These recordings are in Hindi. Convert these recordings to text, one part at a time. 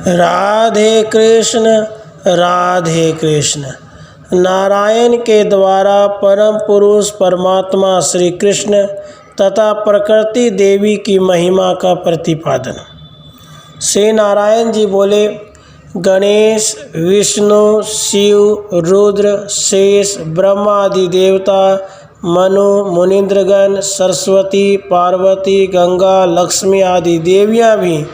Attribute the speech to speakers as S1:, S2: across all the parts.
S1: राधे कृष्ण। नारायण के द्वारा परम पुरुष परमात्मा श्री कृष्ण तथा प्रकृति देवी की महिमा का प्रतिपादन। श्री नारायण जी बोले, गणेश, विष्णु, शिव, रुद्र, शेष, ब्रह्मा आदि देवता, मनु, मुनीन्द्रगण, सरस्वती, पार्वती, गंगा, लक्ष्मी आदि देवियाँ भी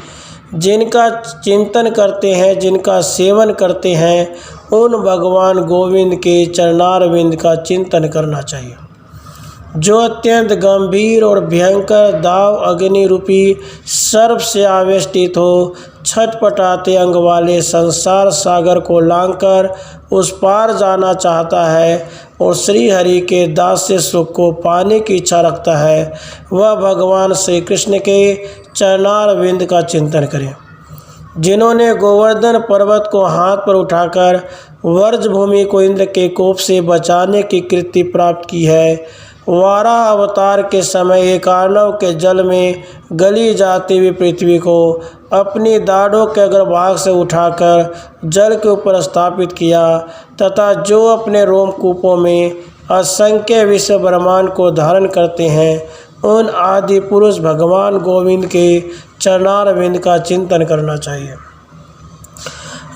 S1: जिनका चिंतन करते हैं, जिनका सेवन करते हैं, उन भगवान गोविंद के चरणारविंद का चिंतन करना चाहिए, जो अत्यंत गंभीर और भयंकर दाव अग्नि रूपी सर्प से आवेष्टित हो, छटपटाते अंग वाले संसार सागर को लांघकर उस पार जाना चाहता है और श्री हरि के दास्य सुख को पाने की इच्छा रखता है, वह भगवान श्री कृष्ण के चरणारविंद का चिंतन करें। जिन्होंने गोवर्धन पर्वत को हाथ पर उठाकर वर्ज भूमि को इंद्र के कोप से बचाने की कीर्ति प्राप्त की है, वाराह अवतार के समय एक अर्णव के जल में गली जाती हुई पृथ्वी को अपनी दाढ़ों के अग्रभाग से उठाकर जल के ऊपर स्थापित किया, तथा जो अपने रोमकूपों में असंख्य विश्व ब्रह्मांड को धारण करते हैं, उन आदि पुरुष भगवान गोविंद के चरणारविंद का चिंतन करना चाहिए।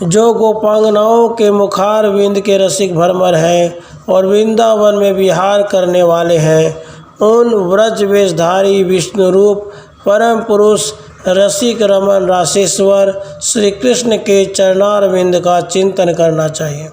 S1: जो गोपांगनाओं के मुखारविंद के रसिक भ्रमर हैं और वृंदावन में विहार करने वाले हैं, उन व्रज वेशधारी विष्णु रूप परम पुरुष रसिक रमन राशेश्वर श्री कृष्ण के चरणारविंद का चिंतन करना चाहिए।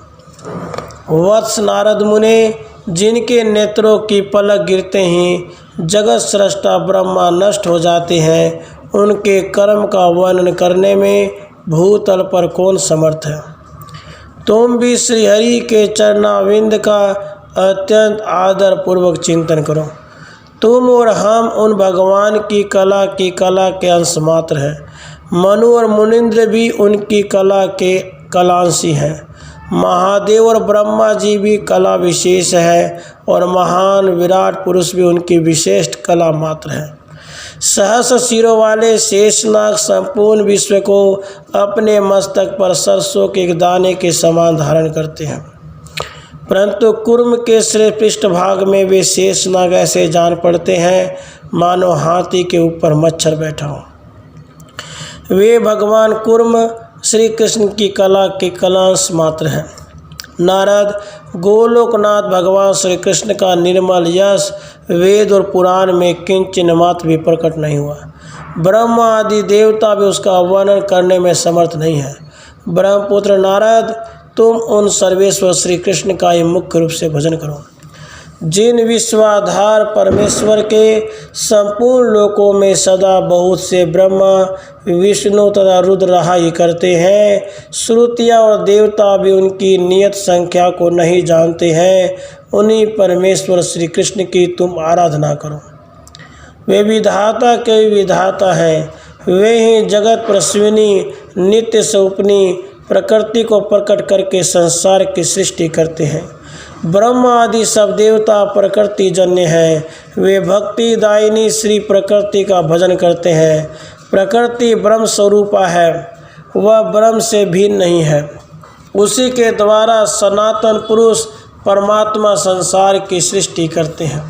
S1: वत्स नारद मुने, जिनके नेत्रों की पलक गिरते ही जगत सृष्टा ब्रह्मा नष्ट हो जाते हैं, उनके कर्म का वर्णन करने में भूतल पर कौन समर्थ है। तुम भी श्रीहरि के चरणारविंद का अत्यंत आदर पूर्वक चिंतन करो। तुम और हम उन भगवान की कला के अंश मात्र हैं। मनु और मुनीन्द्र भी उनकी कला के कलांशी हैं। महादेव और ब्रह्मा जी भी कला विशेष है और महान विराट पुरुष भी उनकी विशिष्ट कला मात्र है। सहस्र सिरों वाले शेषनाग संपूर्ण विश्व को अपने मस्तक पर सरसों के एक दाने के समान धारण करते हैं, परंतु कुर्म के श्रेष्ठ पृष्ठभाग में वे शेषनाग ऐसे जान पड़ते हैं मानो हाथी के ऊपर मच्छर बैठा हो। वे भगवान कुर्म श्री कृष्ण की कला के कलांश मात्र हैं। नारद, गोलोकनाथ भगवान श्री कृष्ण का निर्मल यश वेद और पुराण में किंचन मात्र भी प्रकट नहीं हुआ। ब्रह्मा आदि देवता भी उसका वर्णन करने में समर्थ नहीं है। ब्रह्मपुत्र नारद, तुम उन सर्वेश्वर श्री कृष्ण का ही मुख्य रूप से भजन करो, जिन विश्वाधार परमेश्वर के संपूर्ण लोकों में सदा बहुत से ब्रह्मा, विष्णु तथा रुद्र रहाई करते हैं। श्रुतियाँ और देवता भी उनकी नियत संख्या को नहीं जानते हैं। उन्हीं परमेश्वर श्री कृष्ण की तुम आराधना करो। वे विधाता के विधाता हैं। वे ही जगत प्रसविनी नित्य स्वरूपिणी प्रकृति को प्रकट करके संसार की सृष्टि करते हैं। ब्रह्मा आदि सब देवता प्रकृति जन्य हैं। वे भक्ति दायिनी श्री प्रकृति का भजन करते हैं। प्रकृति ब्रह्म स्वरूपा है, वह ब्रह्म से भिन्न नहीं है। उसी के द्वारा सनातन पुरुष परमात्मा संसार की सृष्टि करते हैं।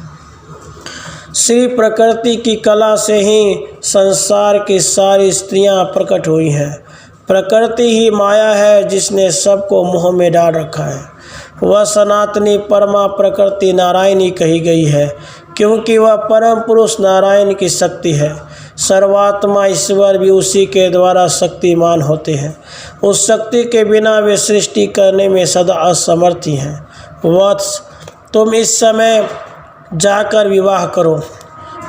S1: श्री प्रकृति की कला से ही संसार की सारी स्त्रियां प्रकट हुई हैं। प्रकृति ही माया है जिसने सबको मोह में डाल रखा है। वह सनातनी परमा प्रकृति नारायणी कही गई है, क्योंकि वह परम पुरुष नारायण की शक्ति है। सर्वात्मा ईश्वर भी उसी के द्वारा शक्तिमान होते हैं। उस शक्ति के बिना वे सृष्टि करने में सदा असमर्थ ही हैं। वत्स, तुम इस समय जाकर विवाह करो।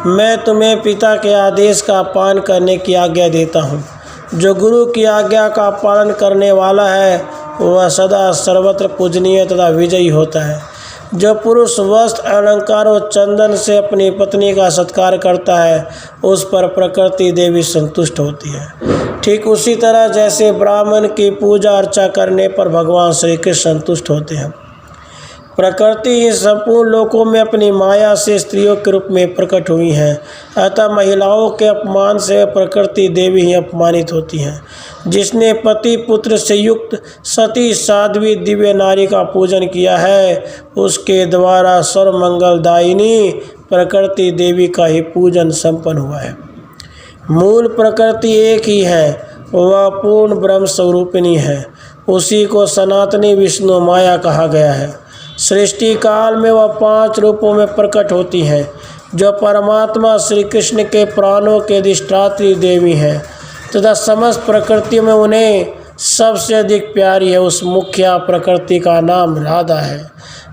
S1: मैं तुम्हें पिता के आदेश का पालन करने की आज्ञा देता हूँ। जो गुरु की आज्ञा का पालन करने वाला है, वह सदा सर्वत्र पूजनीय तथा विजयी होता है। जो पुरुष वस्त्र, अलंकार और चंदन से अपनी पत्नी का सत्कार करता है, उस पर प्रकृति देवी संतुष्ट होती है। ठीक उसी तरह जैसे ब्राह्मण की पूजा अर्चा करने पर भगवान श्री कृष्ण संतुष्ट होते हैं। प्रकृति इन संपूर्ण लोकों में अपनी माया से स्त्रियों के रूप में प्रकट हुई हैं, अतः महिलाओं के अपमान से प्रकृति देवी ही अपमानित होती हैं। जिसने पति पुत्र से युक्त सती साध्वी दिव्य नारी का पूजन किया है, उसके द्वारा सर्वमंगलदायिनी प्रकृति देवी का ही पूजन संपन्न हुआ है। मूल प्रकृति एक ही है, वह पूर्ण ब्रह्म स्वरूपिणी है। उसी को सनातनी विष्णु माया कहा गया है। सृष्टि काल में वह 5 रूपों में प्रकट होती हैं, जो परमात्मा श्री कृष्ण के प्राणों के अधिष्ठात्री देवी हैं तथा समस्त प्रकृति में उन्हें सबसे अधिक प्यारी है। उस मुख्य प्रकृति का नाम राधा है।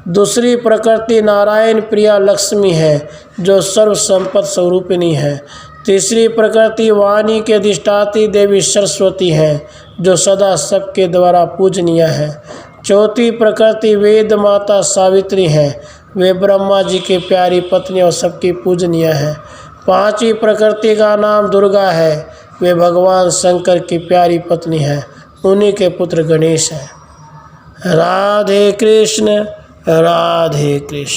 S1: दूसरी प्रकृति नारायण प्रिया लक्ष्मी है, जो सर्व संपत्ति स्वरूपिणी है। तीसरी प्रकृति वाणी के अधिष्ठात्री देवी सरस्वती है, जो सदा सबके द्वारा पूजनीय है। चौथी प्रकृति वेद माता सावित्री है, वे ब्रह्मा जी की प्यारी पत्नी और सबकी पूजनीय है। पांचवी प्रकृति का नाम दुर्गा है, वे भगवान शंकर की प्यारी पत्नी है, उन्हीं के पुत्र गणेश हैं। राधे कृष्ण राधे कृष्ण।